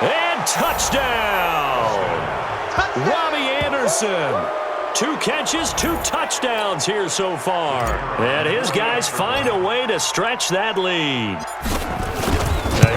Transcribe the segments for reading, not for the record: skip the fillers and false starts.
And touchdown! Robbie Anderson. 2 catches, 2 touchdowns here so far. And his guys find a way to stretch that lead.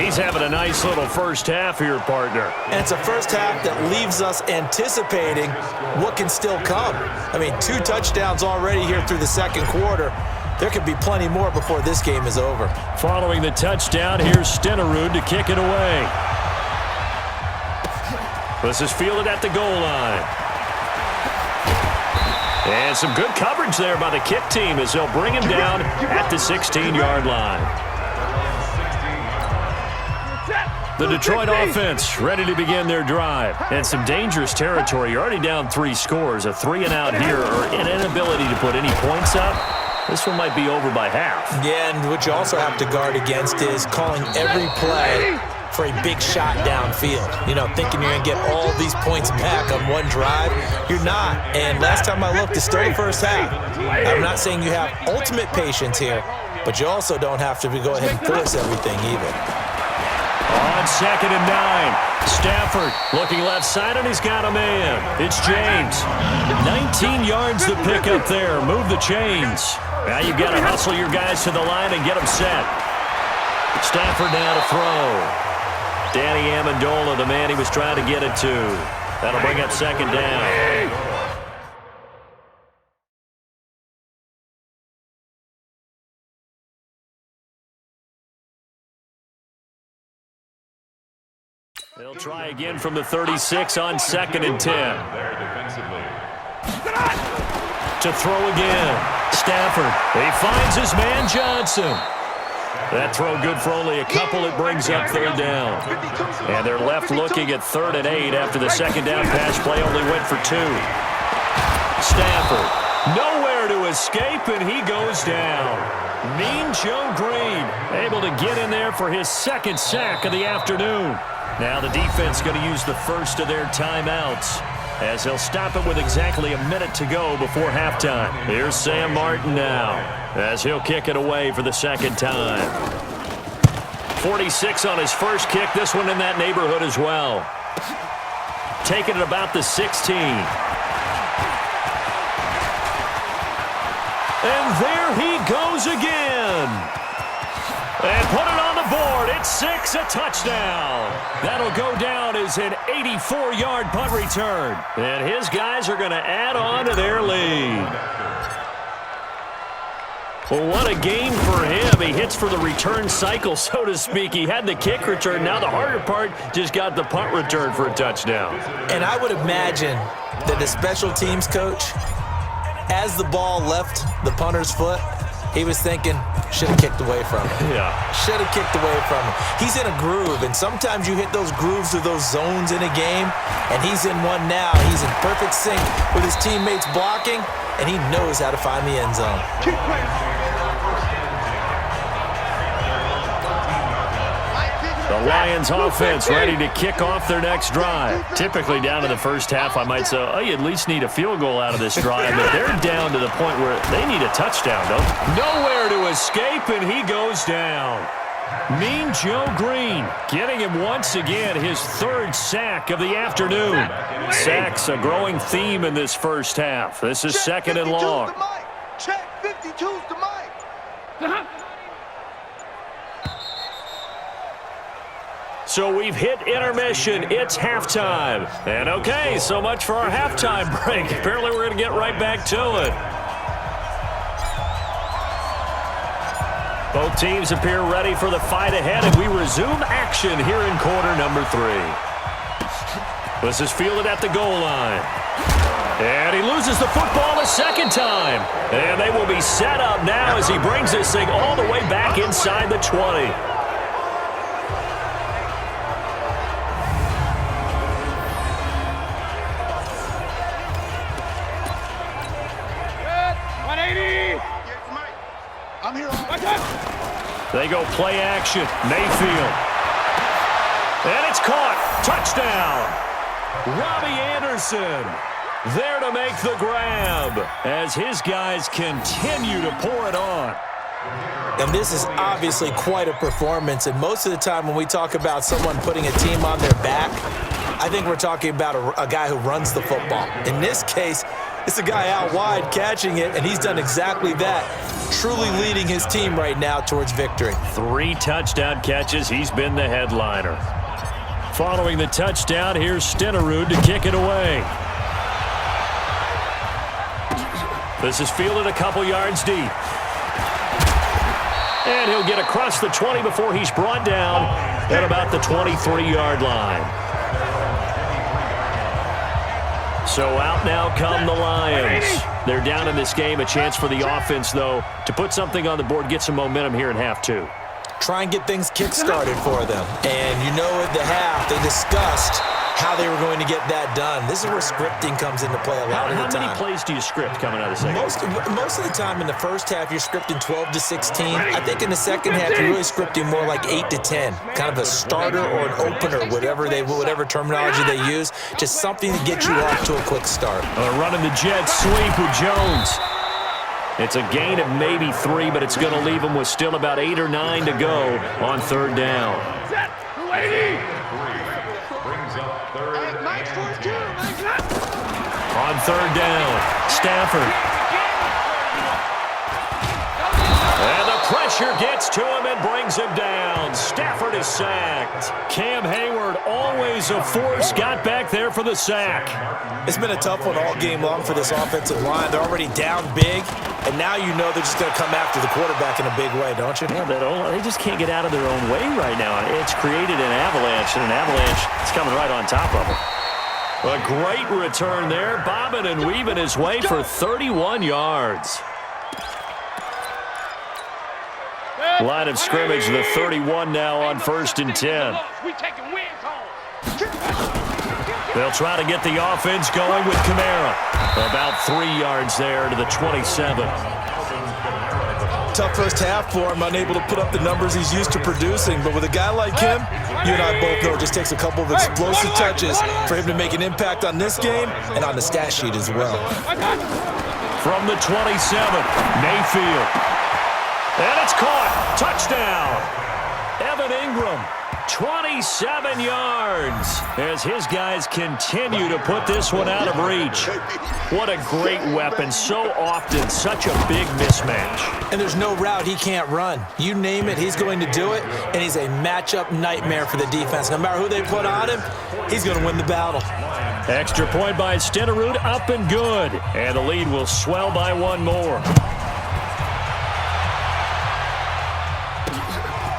He's having a nice little first half here, partner. And it's a first half that leaves us anticipating what can still come. I mean, 2 touchdowns already here through the second quarter. There could be plenty more before this game is over. Following the touchdown, here's Stenerud to kick it away. This is fielded at the goal line. And some good coverage there by the kick team as they'll bring him down at the 16-yard line. The Detroit offense ready to begin their drive. And some dangerous territory. You're already down 3 scores. A 3-and-out here or an inability to put any points up. This one might be over by half. Yeah, and what you also have to guard against is calling every play for a big shot downfield. You know, thinking you're going to get all these points back on one drive. You're not. And last time I looked, it's still the first half. I'm not saying you have ultimate patience here, but you also don't have to go ahead and force everything either. On 2nd and 9, Stafford looking left side, and he's got a man. It's James. 19 yards to pick up there. Move the chains. Now you've got to hustle your guys to the line and get them set. Stafford now to throw. Danny Amendola, the man he was trying to get it to. That'll bring up 2nd down. They'll try again from the 36 on 2nd and 10. To throw again. Stafford. He finds his man Johnson. That throw good for only a couple. It brings up 3rd down. And they're left looking at 3rd and 8 after the 2nd down pass play only went for 2. Stafford. Nowhere to escape, and he goes down. Mean Joe Green able to get in there for his 2nd sack of the afternoon. Now the defense going to use the first of their timeouts as they'll stop it with exactly a minute to go before halftime. Here's Sam Martin now as he'll kick it away for the 2nd time. 46 on his first kick. This one in that neighborhood as well. Taking it about the 16. And there he goes again. And put it on the board. It's 6, a touchdown. That'll go down as an 84-yard punt return. And his guys are going to add on to their lead. Well, what a game for him. He hits for the return cycle, so to speak. He had the kick return. Now the harder part just got the punt return for a touchdown. And I would imagine that the special teams coach, as the ball left the punter's foot, he was thinking, should have kicked away from him. Yeah. Should have kicked away from him. He's in a groove, and sometimes you hit those grooves or those zones in a game, and he's in one now. He's in perfect sync with his teammates blocking, and he knows how to find the end zone. The Lions offense ready to kick off their next drive. Typically down in the first half, I might say, oh, you at least need a field goal out of this drive, but they're down to the point where they need a touchdown, don't they? Nowhere to escape, and he goes down. Mean Joe Green getting him once again his 3rd sack of the afternoon. Sacks a growing theme in this first half. This is 2nd and long. Check 52's the mic. So we've hit intermission. It's halftime. And okay, so much for our halftime break. Apparently we're going to get right back to it. Both teams appear ready for the fight ahead, and we resume action here in quarter number 3. This is fielded at the goal line. And he loses the football a 2nd time. And they will be set up now as he brings this thing all the way back inside the 20. They go play action. Mayfield. And it's caught. Touchdown. Robbie Anderson there to make the grab as his guys continue to pour it on. And this is obviously quite a performance. And most of the time when we talk about someone putting a team on their back, I think we're talking about a guy who runs the football. In this case, it's a guy out wide catching it, and he's done exactly that, truly leading his team right now towards victory. 3 touchdown catches. He's been the headliner. Following the touchdown, here's Stenerud to kick it away. This is fielded a couple yards deep. And he'll get across the 20 before he's brought down at about the 23-yard line. So out now come the Lions. They're down in this game. A chance for the offense, though, to put something on the board, get some momentum here in half 2. Try and get things kick-started for them. And you know at the half, they discussed how they were going to get that done. This is where scripting comes into play a lot of the time. How many plays do you script coming out of the second? Most of the time in the first half, you're scripting 12 to 16. I think in the second half, you're really scripting more like 8 to 10. Kind of a starter or an opener, whatever terminology they use. Just something to get you off to a quick start. Running the jet sweep with Jones. It's a gain of maybe 3, but it's going to leave them with still about 8 or 9 to go on 3rd down. On 3rd down, Stafford. And the pressure gets to him and brings him down. Stafford is sacked. Cam Hayward, always a force, got back there for the sack. It's been a tough one all game long for this offensive line. They're already down big, and now you know they're just going to come after the quarterback in a big way, don't you? Yeah, they just can't get out of their own way right now. It's created an avalanche, and an avalanche is coming right on top of them. A great return there, bobbing and weaving his way for 31 yards. Line of scrimmage, the 31 now on 1st and 10. They'll try to get the offense going with Kamara. About 3 yards there to the 27. Tough first half for him, unable to put up the numbers he's used to producing. But with a guy like him, you and I both know it just takes a couple of explosive touches for him to make an impact on this game and on the stat sheet as well. From the 27, Mayfield. And it's caught. Touchdown. Evan Ingram, 27 yards as his guys continue to put this one out of reach. What a great weapon. So often, such a big mismatch. And there's no route he can't run. You name it, he's going to do it, and he's a matchup nightmare for the defense. No matter who they put on him, he's going to win the battle. Extra point by Stenerud, up and good. And the lead will swell by 1 more.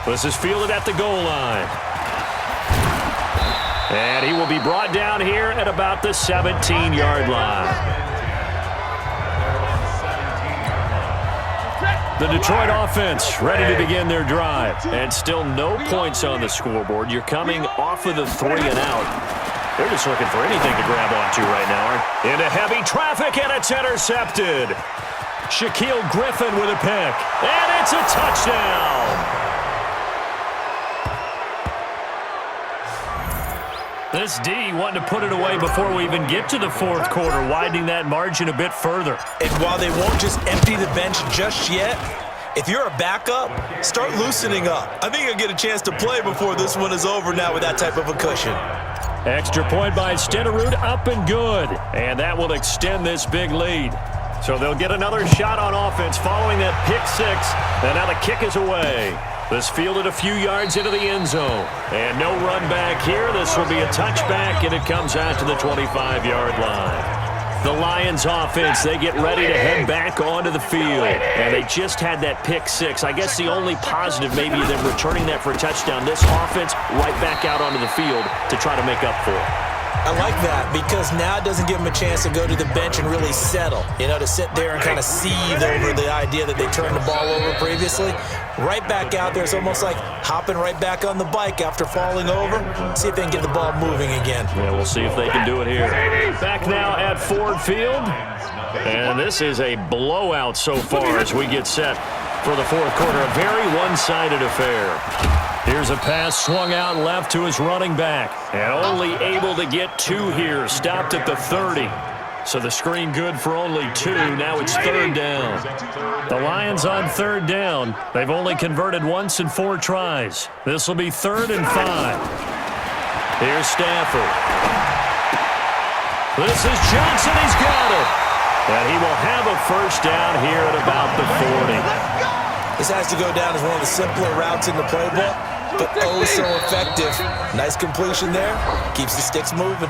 This is fielded at the goal line. And he will be brought down here at about the 17-yard line. The Detroit offense ready to begin their drive. And still no points on the scoreboard. You're coming off of the 3 and out. They're just looking for anything to grab onto right now. Into heavy traffic, and it's intercepted. Shaquille Griffin with a pick. And it's a touchdown. This D wanting to put it away before we even get to the 4th quarter, widening that margin a bit further. And while they won't just empty the bench just yet, if you're a backup, start loosening up. I think you'll get a chance to play before this one is over now with that type of a cushion. Extra point by Stenerud, up and good. And that will extend this big lead. So they'll get another shot on offense following that pick 6. And now the kick is away. This fielded a few yards into the end zone. And no run back here. This will be a touchback, and it comes out to the 25-yard line. The Lions offense, they get ready to head back onto the field. And they just had that pick 6. I guess the only positive maybe them returning that for a touchdown. This offense right back out onto the field to try to make up for it. I like that because now it doesn't give them a chance to go to the bench and really settle, to sit there and kind of seethe over the idea that they turned the ball over previously. Right back out there, it's almost like hopping right back on the bike after falling over. See if they can get the ball moving again. Yeah, we'll see if they can do it here. Back now at Ford Field. And this is a blowout so far as we get set for the 4th quarter. A very one-sided affair. Here's a pass swung out left to his running back. And only able to get 2 here. Stopped at the 30. So the screen good for only 2. Now it's 3rd down. The Lions on 3rd down. They've only converted once in 4 tries. This will be 3rd and 5. Here's Stafford. This is Johnson. He's got it. And he will have a first down here at about the 40. This has to go down as one of the simpler routes in the playbook, but oh so effective. Nice completion there. Keeps the sticks moving.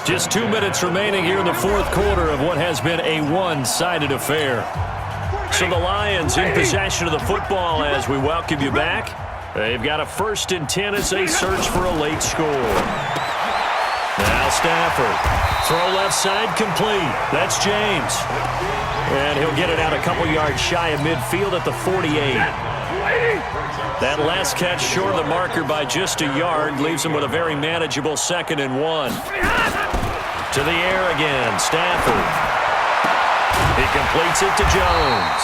Just 2 minutes remaining here in the 4th quarter of what has been a one-sided affair. So the Lions in possession of the football as we welcome you back. They've got a 1st and 10 as they search for a late score. Now Stafford. Throw left side complete. That's James. And he'll get it out a couple yards shy of midfield at the 48. That last catch short of the marker by just a yard leaves him with a very manageable 2nd and 1. To the air again, Stafford. He completes it to Jones.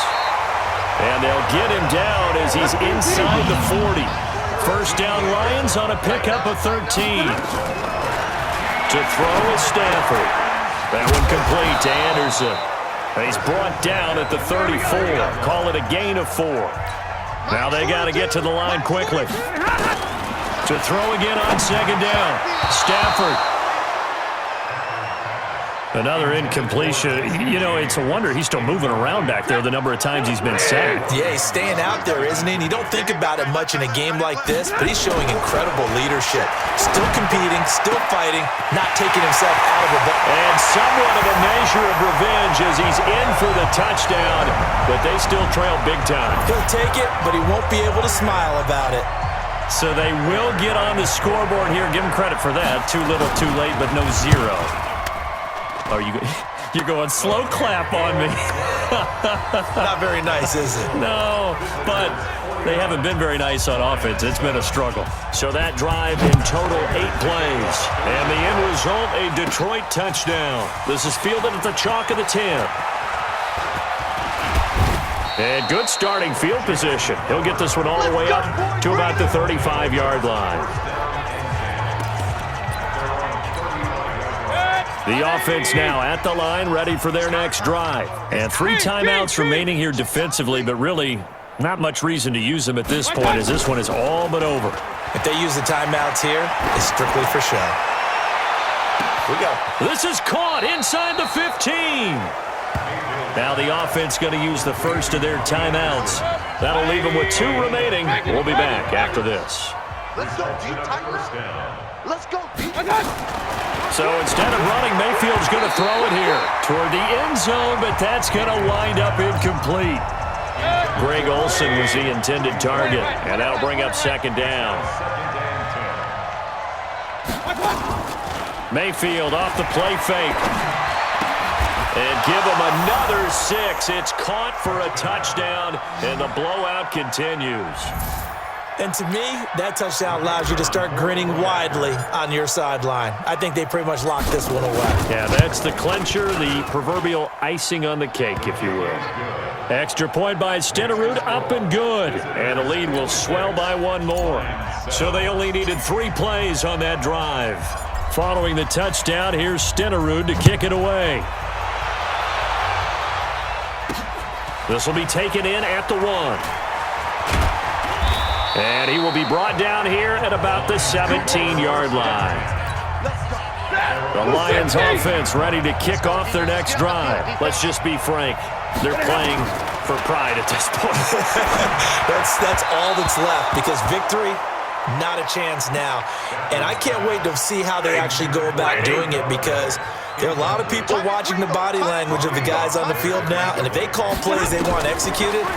And they'll get him down as he's inside the 40. First down Lions on a pickup of 13. To throw is Stafford. That one complete to Anderson. He's brought down at the 34. Call it a gain of 4. Now they got to get to the line quickly. To throw again on 2nd down. Stafford. Another incompletion. You know, it's a wonder he's still moving around back there the number of times he's been sacked. Yeah, he's staying out there, isn't he? And you don't think about it much in a game like this, but he's showing incredible leadership. Still competing, still fighting, not taking himself out of the ball. And somewhat of a measure of revenge as he's in for the touchdown, but they still trail big time. He'll take it, but he won't be able to smile about it. So they will get on the scoreboard here. Give him credit for that. Too little, too late, but no 0. Oh, you're going slow clap on me. Not very nice, is it? No, but they haven't been very nice on offense. It's been a struggle. So that drive in total 8 plays. And the end result, a Detroit touchdown. This is fielded at the chalk of the 10. And good starting field position. He'll get this one all the way up to about the 35-yard line. The offense now at the line, ready for their next drive. And 3 timeouts remaining here defensively, but really not much reason to use them at this point as this one is all but over. If they use the timeouts here, it's strictly for show. Here we go. This is caught inside the 15. Now the offense going to use the first of their timeouts. That'll leave them with 2 remaining. We'll be back after this. Let's go deep, Tiger. Let's go deep. So instead of running, Mayfield's going to throw it here toward the end zone, but that's going to wind up incomplete. Greg Olsen was the intended target, and that'll bring up 2nd down. Mayfield off the play fake. And give him another 6. It's caught for a touchdown, and the blowout continues. And to me, that touchdown allows you to start grinning widely on your sideline. I think they pretty much locked this one away. Yeah, that's the clincher, the proverbial icing on the cake, if you will. Extra point by Stenerud, up and good. And the lead will swell by 1 more. So they only needed 3 plays on that drive. Following the touchdown, here's Stenerud to kick it away. This will be taken in at the 1. And he will be brought down here at about the 17-yard line. The Lions offense ready to kick off their next drive. Let's just be frank. They're playing for pride at this point. That's all that's left because victory, not a chance now. And I can't wait to see how they actually go about doing it because there are a lot of people watching the body language of the guys on the field now. And if they call plays they want executed,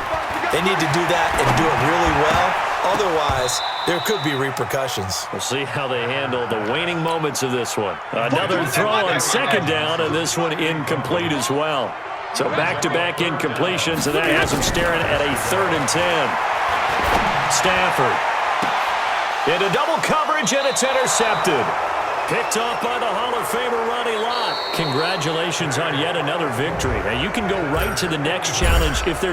they need to do that and do it really well. Otherwise, there could be repercussions. We'll see how they handle the waning moments of this one. Another throw on 2nd down, and this one incomplete as well. So back-to-back incompletions, and that has them staring at a 3rd and 10. Stafford into double coverage, and it's intercepted. Picked off by the Hall of Famer Ronnie Lott. Congratulations on yet another victory. Now you can go right to the next challenge if there's